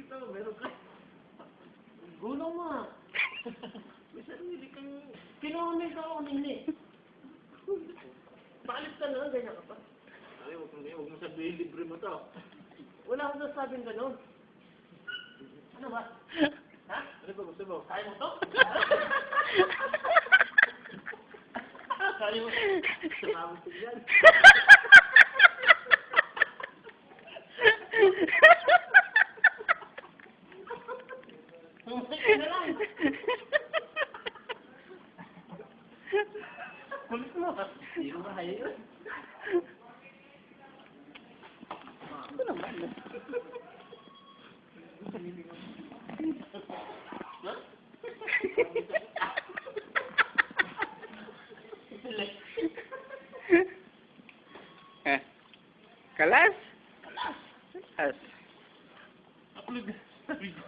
dito, meron ka. Gulong mo ah. May sarili kang... Kinuha ka ako nini. Paalis ka na lang, ganyan ka pa. Ay, huwag mo sabihin, libre mo to. Wala akong nasabing gano'n. Ano ba? Ha? Ano ba gusto mo? Kaya mo to? Kaya mo? Sumama ko dyan. Tumusik ka na lang. Kulit mo. Hindi mo kaya yun. Ito naman. Ha? Kalas? Kalas. Kalas. Upload na sa video.